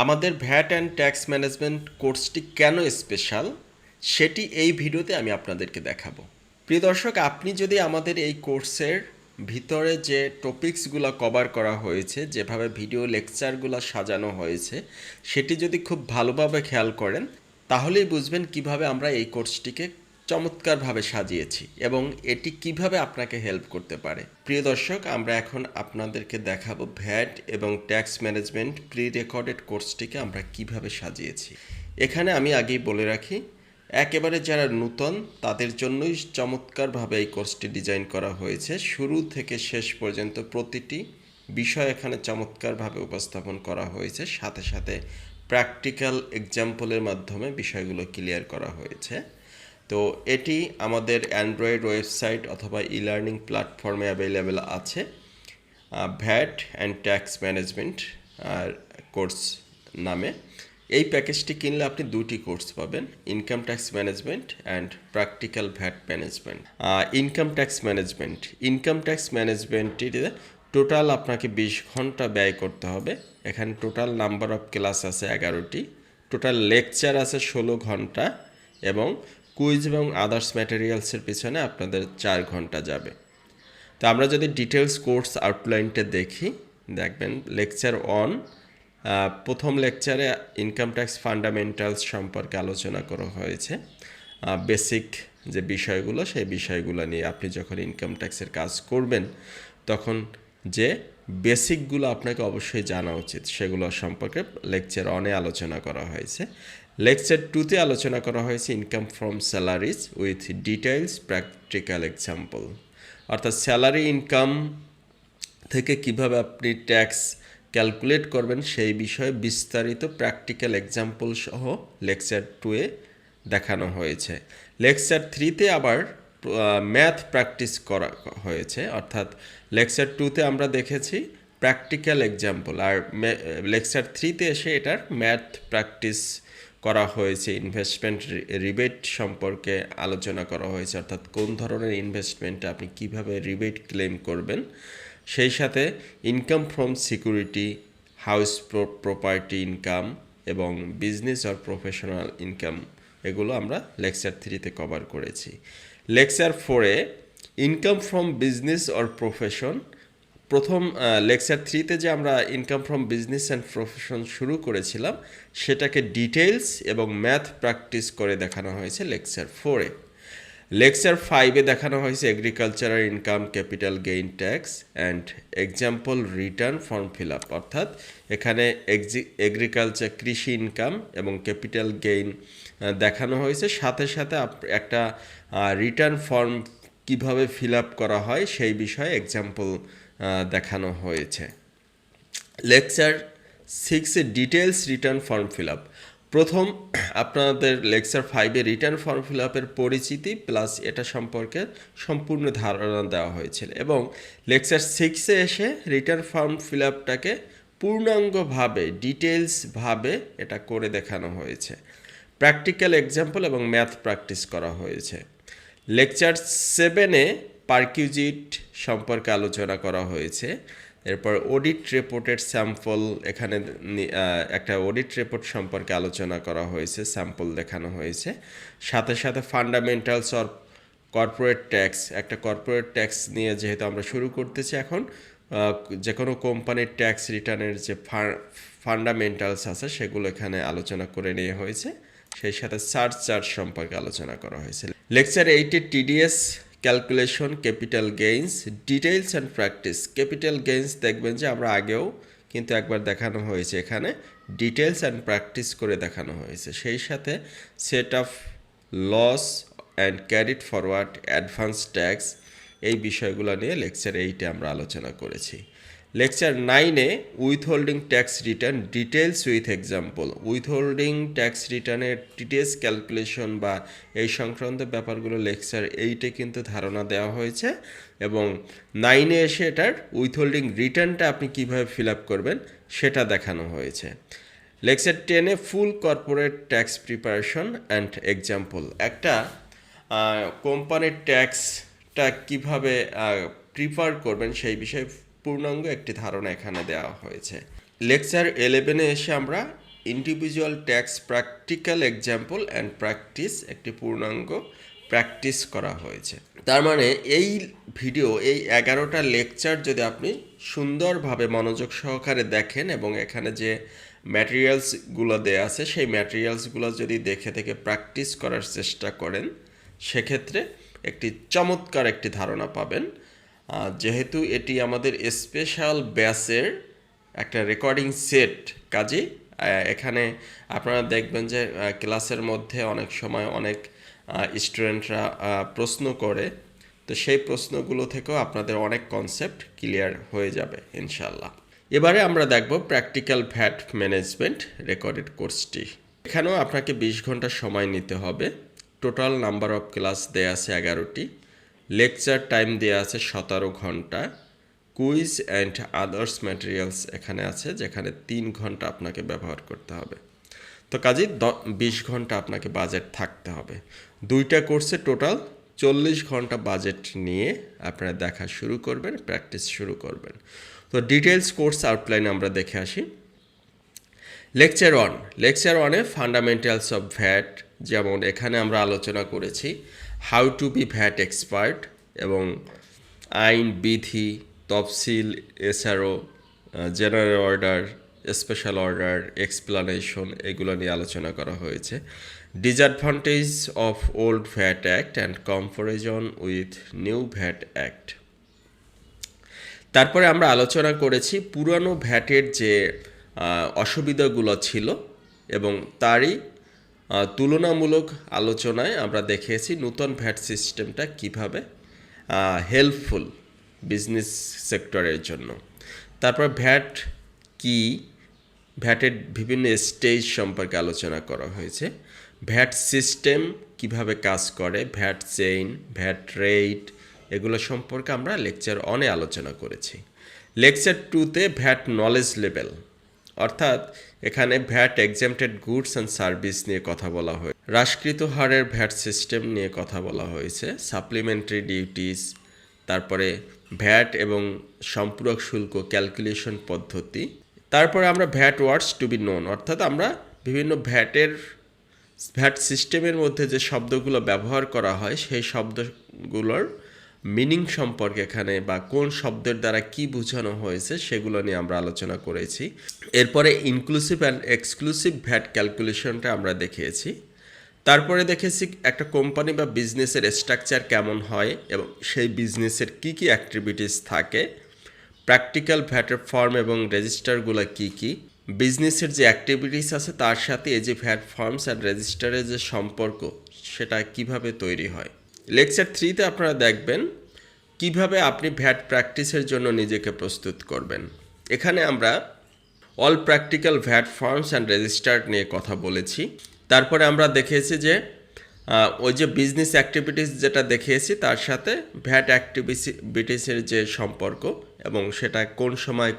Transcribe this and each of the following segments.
আমাদের VAT and tax management কোর্সটি কেন স্পেশাল সেটি এই ভিডিওতে আমি আপনাদেরকে দেখাবো। প্রিয় দর্শক, আপনি যদি আমাদের এই কোর্সের ভিতরে যে টপিকসগুলো কভার করা হয়েছে, যেভাবে ভিডিও লেকচারগুলো সাজানো হয়েছে, সেটি যদি খুব ভালোভাবে খেয়াল করেন তাহলেই বুঝবেন কিভাবে আমরা এই কোর্সটিকে চমৎকারভাবে সাজিয়েছি এবং এটি কিভাবে আপনাকে হেল্প করতে পারে। প্রিয় দর্শক, আমরা এখন আপনাদেরকে দেখাবো ভ্যাট এবং ট্যাক্স ম্যানেজমেন্ট প্রি রেকর্ডেড কোর্সটিকে আমরা কিভাবে সাজিয়েছি। এখানে আমি আগেই বলে রাখি, একেবারে যারা নূতন তাদের জন্যই চমৎকারভাবে এই কোর্সটি ডিজাইন করা হয়েছে। শুরু থেকে শেষ পর্যন্ত প্রতিটি বিষয় এখানে চমৎকারভাবে উপস্থাপন করা হয়েছে, সাথে সাথে প্র্যাকটিক্যাল এক্সাম্পলের মাধ্যমে বিষয়গুলো ক্লিয়ার করা হয়েছে। তো এটি আমাদের অ্যান্ড্রয়েড ওয়েবসাইট অথবা ই লার্নিং প্ল্যাটফর্মে অ্যাভেলেবেল আছে। VAT and tax management course নামে এই প্যাকেজটি কিনলে আপনি দুটি কোর্স পাবেন, income tax management and practical VAT management. Income tax ম্যানেজমেন্টটিতে টোটাল আপনাকে 20 ঘন্টা ব্যয় করতে হবে। এখানে টোটাল নাম্বার অফ ক্লাস আছে 11টি, টোটাল লেকচার আছে 16 ঘন্টা এবং কুইজ এবং আদার্স ম্যাটেরিয়ালসের পিছনে আপনাদের 4 ঘন্টা যাবে। তো আমরা যদি ডিটেলস কোর্স আউটলাইনটা দেখি, দেখবেন লেকচার অন প্রথম লেকচারে ইনকাম ট্যাক্স ফান্ডামেন্টালস সম্পর্কে আলোচনা করা হয়েছে। বেসিক যে বিষয়গুলো, সেই বিষয়গুলো নিয়ে আপনি যখন ইনকাম ট্যাক্সের কাজ করবেন তখন যে বেসিকগুলো আপনাকে অবশ্যই জানা উচিত সেগুলো সম্পর্কে লেকচার অনে আলোচনা করা হয়েছে। লেকচার 2তে আলোচনা করা হয়েছে income from salaries with details practical example, অর্থাৎ স্যালারি ইনকাম থেকে কিভাবে আপনি ট্যাক্স ক্যালকুলেট করবেন সেই বিষয়ে বিস্তারিত প্র্যাকটিক্যাল এক্সাম্পল সহ লেকচার 2-এ দেখানো হয়েছে। লেকচার 3-তে আবার ম্যাথ প্র্যাকটিস করা হয়েছে, অর্থাৎ লেকচার 2-তে আমরা দেখেছি প্র্যাকটিক্যাল এক্সাম্পল, আর লেকচার 3-তে এসে এটার ম্যাথ প্র্যাকটিস করা হয়েছে। ইনভেস্টমেন্ট রিবেট সম্পর্কে আলোচনা করা হয়েছে, অর্থাৎ কোন ধরনের ইনভেস্টমেন্টে আপনি কিভাবে রিবেট ক্লেম করবেন। সেই সাথে income from security, house property income এবং বিজনেস অর প্রফেশনাল ইনকাম, এগুলো আমরা লেকচার 3-তে কভার করেছি। লেকচার 4-এ income from business or profession, প্রথম লেকচার 3-তে যে আমরা income from business and profession শুরু করেছিলাম সেটাকে ডিটেলস এবং ম্যাথ প্র্যাকটিস করে দেখানো হয়েছে লেকচার 4-এ। লেকচার 5-এ দেখানো হয়েছে agricultural income, capital gain tax and example return form fill up, অর্থাৎ এখানে এগ্রিকালচার কৃষি ইনকাম এবং ক্যাপিটাল গেইন দেখানো হয়েছে, সাথে সাথে একটা রিটার্ন ফর্ম কিভাবে ফিল আপ করা হয় সেই বিষয়ে এক্সাম্পল দেখানো হয়েছে। লেকচার 6-এ details return form fill up, প্রথম আপনাদের লেকচার 5-এ রিটার্ন ফর্ম ফিল আপের পরিচিতি প্লাস এটা সম্পর্কে সম্পূর্ণ ধারণা দেওয়া হয়েছিল এবং লেকচার 6-এ এসে রিটার্ন ফর্ম ফিল আপটাকে পূর্ণাঙ্গভাবে ডিটেলসভাবে এটা করে দেখানো হয়েছে। প্র্যাকটিক্যাল এক্সাম্পল এবং ম্যাথ প্র্যাকটিস করা হয়েছে। লেকচার 7-এ পারকিউজিট সম্পর্কে আলোচনা করা হয়েছে। এরপর অডিট রিপোর্টের স্যাম্পল, এখানে একটা অডিট রিপোর্ট সম্পর্কে আলোচনা করা হয়েছে, স্যাম্পল দেখানো হয়েছে। সাথে সাথে ফান্ডামেন্টালস অর কর্পোরেট ট্যাক্স, একটা কর্পোরেট ট্যাক্স নিয়ে যেহেতু আমরা শুরু করতেছি এখন, যে কোনো কোম্পানির ট্যাক্স রিটার্নের যে ফান্ডামেন্টালস আছে সেগুলো এখানে আলোচনা করে নেওয়া হয়েছে। সেই সাথে চার্জ সম্পর্কে আলোচনা করা হয়েছে। লেকচার 8-এ TDS calculation, capital gains, details and practice. Capital gains দেখবেন যে আমরা আগেও কিন্তু একবার দেখানো হয়েছে, এখানে ডিটেইলস অ্যান্ড প্র্যাকটিস করে দেখানো হয়েছে। সেই সাথে set off loss and carried forward, advance tax, এই বিষয়গুলো নিয়ে লেকচার 8-এ আমরা আলোচনা করেছি। লেকচার 9-এ withholding tax return, details with example. Withholding tax রিটার্নের ডিটেলস ক্যালকুলেশন বা এই সংক্রান্ত ব্যাপারগুলো লেকচার 8-এ কিন্তু ধারণা দেওয়া হয়েছে এবং 9-এ এসে এটার উইথহোল্ডিং রিটার্নটা আপনি কীভাবে ফিল আপ করবেন সেটা দেখানো হয়েছে। লেকচার 10-এ full corporate tax preparation and example, একটা কোম্পানির ট্যাক্সটা কীভাবে প্রিপার করবেন সেই বিষয়ে পূর্ণাঙ্গ একটি ধারণা এখানে দেওয়া হয়েছে। লেকচার 11-এ এসে আমরা individual tax practical example and practice একটি পূর্ণাঙ্গ প্র্যাকটিস করা হয়েছে। তার মানে এই ভিডিও, এই 11টা লেকচার যদি আপনি সুন্দরভাবে মনোযোগ সহকারে দেখেন এবং এখানে যে ম্যাটেরিয়ালসগুলো দেয়া আছে সেই ম্যাটেরিয়ালসগুলো যদি দেখে দেখে প্র্যাকটিস করার চেষ্টা করেন, সেক্ষেত্রে একটি চমৎকার একটি ধারণা পাবেন। যেহেতু এটি আমাদের স্পেশাল ব্যাচের একটা রেকর্ডিং সেট, কাজে এখানে আপনারা দেখবেন যে ক্লাসের মধ্যে অনেক সময় অনেক স্টুডেন্টরা প্রশ্ন করে, তো সেই প্রশ্নগুলো থেকেও আপনাদের অনেক কনসেপ্ট ক্লিয়ার হয়ে যাবে ইনশাল্লাহ। এবারে আমরা দেখব প্র্যাকটিক্যাল ভ্যাট ম্যানেজমেন্ট রেকর্ডেড কোর্সটি। এখানেও আপনাকে 20 ঘন্টা সময় নিতে হবে। টোটাল নাম্বার অফ ক্লাস দেয়া আছে 11টি, লেকচার টাইম দেয়া আছে 17 ঘন্টা, কুইজ অ্যান্ড আদার্স ম্যাটেরিয়ালস এখানে আছে, যেখানে 3 ঘন্টা আপনাকে ব্যবহার করতে হবে। তো কাজেই 20 ঘন্টা আপনাকে বাজেট থাকতে হবে। 2টা কোর্সে টোটাল 40 ঘন্টা বাজেট নিয়ে আপনারা দেখা শুরু করবেন, প্র্যাকটিস শুরু করবেন। তো ডিটেলস কোর্স আউটলাইন আমরা দেখে আসি। লেকচার 1, লেকচার 1-এ ফান্ডামেন্টালস অফ ভ্যাট, যেমন এখানে আমরা আলোচনা করেছি how to be VAT expert এবং আইন, বিধি, তফসিল, SRO, general order, special order, explanation, এগুলো নিয়ে আলোচনা করা হয়েছে। Disadvantage of old VAT act and comparison with new VAT act. তারপরে আমরা আলোচনা করেছি পুরানো ভ্যাটের যে অসুবিধাগুলো ছিল এবং তারই তুলনামূলক আলোচনায় আমরা দেখিয়েছি নতুন ভ্যাট সিস্টেমটা কিভাবে হেল্পফুল বিজনেস সেক্টরের জন্য। তারপর ভ্যাট কি, ভ্যাটের বিভিন্ন স্টেজ সম্পর্কে আলোচনা করা হয়েছে। ভ্যাট সিস্টেম কিভাবে কাজ করে, ভ্যাট চেইন, ভ্যাট রেট, এগুলো সম্পর্কে আমরা লেকচার 1-এ আলোচনা করেছি। লেকচার 2-তে ভ্যাট নলেজ লেভেল, অর্থাৎ এখানে ভ্যাট এক্সাম্পটেড গুডস অ্যান্ড সার্ভিস নিয়ে কথা বলা হয়েছে, হ্রাসকৃত হারের ভ্যাট সিস্টেম নিয়ে কথা বলা হয়েছে, সাপ্লিমেন্টারি ডিউটিস, তারপরে ভ্যাট এবং সম্পূরক শুল্ক ক্যালকুলেশন পদ্ধতি। তারপরে আমরা VAT words two be known, অর্থাৎ আমরা বিভিন্ন ভ্যাট সিস্টেমের মধ্যে যে শব্দগুলো ব্যবহার করা হয় সেই শব্দগুলোর মিনিং সম্পর্কে এখানে বা কোন শব্দের দ্বারা কি বোঝানো হয়েছে সেগুলো নিয়ে আমরা আলোচনা করেছি। এরপরে ইনক্লুসিভ অ্যান্ড এক্সক্লুসিভ ভ্যাট ক্যালকুলেশনটা আমরা দেখিয়েছি। তারপরে দেখেছি একটা কোম্পানি বা বিজনেসের স্ট্রাকচার কেমন হয় এবং সেই বিজনেসের কি কি অ্যাক্টিভিটিস থাকে, প্র্যাকটিক্যাল ভ্যাটের ফর্ম এবং রেজিস্টারগুলো কি কি, বিজনেসের যে অ্যাক্টিভিটিস আছে তার সাথে এই যে ভ্যাট ফর্মস অ্যান্ড রেজিস্টারের যে সম্পর্ক সেটা কিভাবে তৈরি হয়। লেকচার 3-তে আপনারা দেখবেন কিভাবে আপনি ভ্যাট প্র্যাকটিসের জন্য নিজেকে প্রস্তুত করবেন। এখানে আমরা all practical VAT forms and register নিয়ে কথা বলেছি। তারপরে আমরা দেখিয়েছি যে ওই যে বিজনেস অ্যাক্টিভিটিস যেটা দেখিয়েছি তার সাথে ভ্যাট অ্যাক্টিভিটিসের যে সম্পর্ক এবং সেটা কোন সময়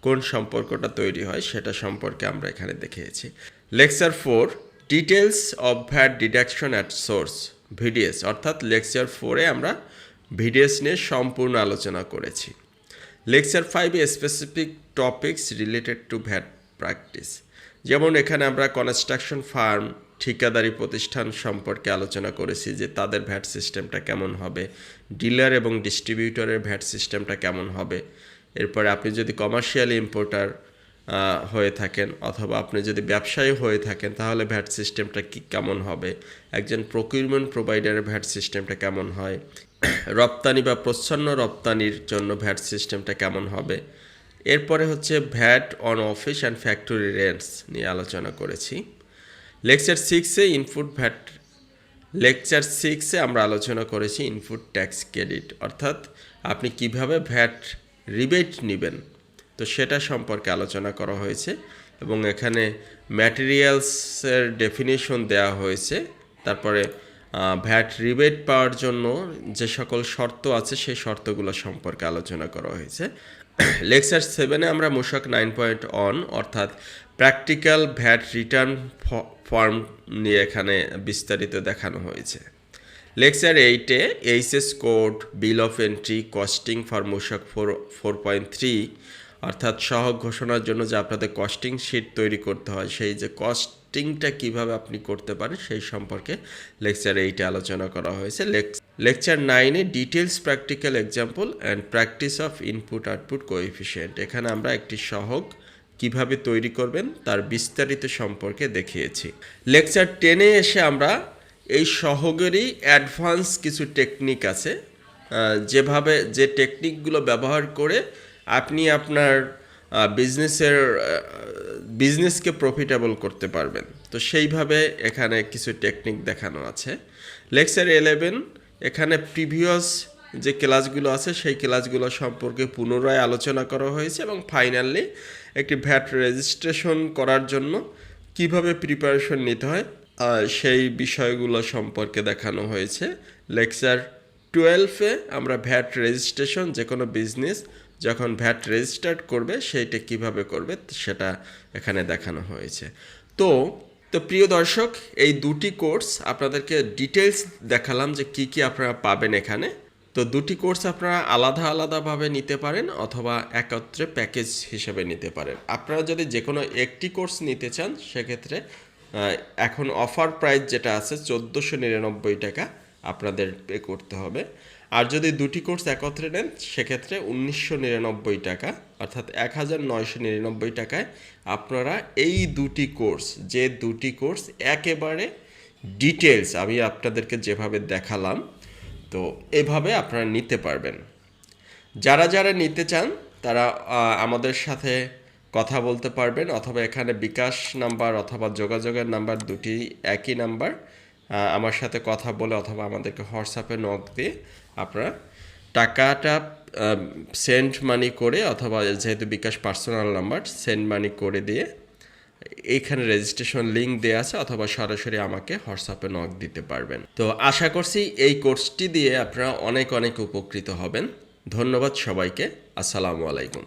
কোন সম্পর্কটা তৈরি হয় সেটা সম্পর্কে আমরা এখানে দেখিয়েছি। Lecture 4, details of VAT deduction at source, VDS, অর্থাৎ লেকচার 4-এ আমরা ভিডিএস নিয়ে সম্পূর্ণ আলোচনা করেছি। লেকচার 5-এ specific topics related to VAT practice, যেমন এখানে আমরা কনস্ট্রাকশন ফার্ম, ঠিকাদারি প্রতিষ্ঠান সম্পর্কে আলোচনা করেছি যে তাদের ভ্যাট সিস্টেমটা কেমন হবে, ডিলার এবং ডিস্ট্রিবিউটরের ভ্যাট সিস্টেমটা কেমন হবে। এরপরে আপনি যদি কমার্শিয়াল ইম্পোর্টার হয়ে থাকেন অথবা আপনি যদি ব্যবসায়ী হয়ে থাকেন তাহলে ভ্যাট সিস্টেমটা কেমন হবে, একজন প্রকিউরমেন্ট প্রোভাইডারের ভ্যাট সিস্টেমটা কেমন হয়, রপ্তানি বা প্রচ্ছন্ন রপ্তানির জন্য ভ্যাট সিস্টেমটা কেমন হবে। এরপরে হচ্ছে VAT on office and factory rents নিয়ে আলোচনা করেছি। লেকচার 6-এ লেকচার 6-এ আমরা আলোচনা করেছি ইনপুট ট্যাক্স ক্রেডিট, অর্থাৎ আপনি কিভাবে ভ্যাট রিবেট নেবেন তো সেটা সম্পর্কে আলোচনা করা হয়েছে এবং এখানে ম্যাটেরিয়ালসের ডেফিনেশন দেওয়া হয়েছে। তারপরে ভ্যাট রিবেট পাওয়ার জন্য যে সকল শর্ত আছে সেই শর্তগুলো সম্পর্কে আলোচনা করা হয়েছে। লেকচার 7-এ আমরা মূসক 9.1 অর্থাৎ প্র্যাকটিক্যাল ভ্যাট রিটার্ন ফর্ম নিয়ে এখানে বিস্তারিত দেখানো হয়েছে। লেকচার 8-এ HS code, bill of entry, costing for মূসক 4.3 অর্থাৎ সহগ ঘোষণার জন্য যে আপনাদের কস্টিং শিট তৈরি করতে হয়, সেই যে কস্টিংটা কিভাবে আপনি করতে পারেন সেই সম্পর্কে লেকচারে এইটা আলোচনা করা হয়েছে। লেকচার 9-এ details practical example and practice of input output coefficient, এখানে আমরা একটি সহগ কিভাবে তৈরি করবেন তার বিস্তারিত সম্পর্কে দেখিয়েছি। লেকচার 10-এ এসে আমরা এই সহগেরই অ্যাডভান্স কিছু টেকনিক আছে, যেভাবে যে টেকনিকগুলো ব্যবহার করে আপনি আপনার বিজনেসকে প্রফিটেবল করতে পারবেন। তো সেইভাবে এখানে কিছু টেকনিক দেখানো আছে। লেকচার 11 এখানে প্রিভিয়াস যে ক্লাসগুলো আছে সেই ক্লাসগুলো সম্পর্কে পুনরায় আলোচনা করা হয়েছে এবং ফাইনালি একটি ভ্যাট রেজিস্ট্রেশন করার জন্য কিভাবে প্রিপারেশন নিতে হয় সেই বিষয়গুলো সম্পর্কে দেখানো হয়েছে। লেকচার 12-এ আমরা ভ্যাট রেজিস্ট্রেশন, যে কোনো বিজনেস যখন ভ্যাট রেজিস্টার করবে সেইটা কিভাবে করবে সেটা এখানে দেখানো হয়েছে। তো প্রিয় দর্শক, এই দুটি কোর্স আপনাদেরকে ডিটেলস দেখালাম যে কি কি আপনারা পাবেন এখানে। তো দুটি কোর্স আপনারা আলাদা আলাদাভাবে নিতে পারেন অথবা একত্রে প্যাকেজ হিসেবে নিতে পারেন। আপনারা যদি যে কোনো একটি কোর্স নিতে চান সেক্ষেত্রে এখন অফার প্রাইস যেটা আছে 1499 টাকা আপনাদের পে করতে হবে। আর যদি দুটি কোর্স একত্রে নেন সেক্ষেত্রে 1999 টাকা, অর্থাৎ 1999 টাকায় আপনারা এই দুটি কোর্স, যে দুটি কোর্স একেবারে ডিটেলস আমি আপনাদেরকে যেভাবে দেখালাম, তো এভাবে আপনারা নিতে পারবেন। যারা যারা নিতে চান তারা আমাদের সাথে কথা বলতে পারবেন, অথবা এখানে বিকাশ নাম্বার অথবা যোগাযোগের নাম্বার দুটি একই নাম্বার, আমার সাথে কথা বলে অথবা আমাদেরকে হোয়াটসঅ্যাপে নক দিয়ে আপনারা টাকাটা সেন্ড মানি করে, অথবা যেহেতু বিকাশ পার্সোনাল নাম্বার, সেন্ড মানি করে দিয়ে এইখানে রেজিস্ট্রেশন লিঙ্ক দেওয়া আছে, অথবা সরাসরি আমাকে হোয়াটসঅ্যাপে নক দিতে পারবেন। তো আশা করছি এই কোর্সটি দিয়ে আপনারা অনেক অনেক উপকৃত হবেন। ধন্যবাদ সবাইকে। আসসালামু আলাইকুম।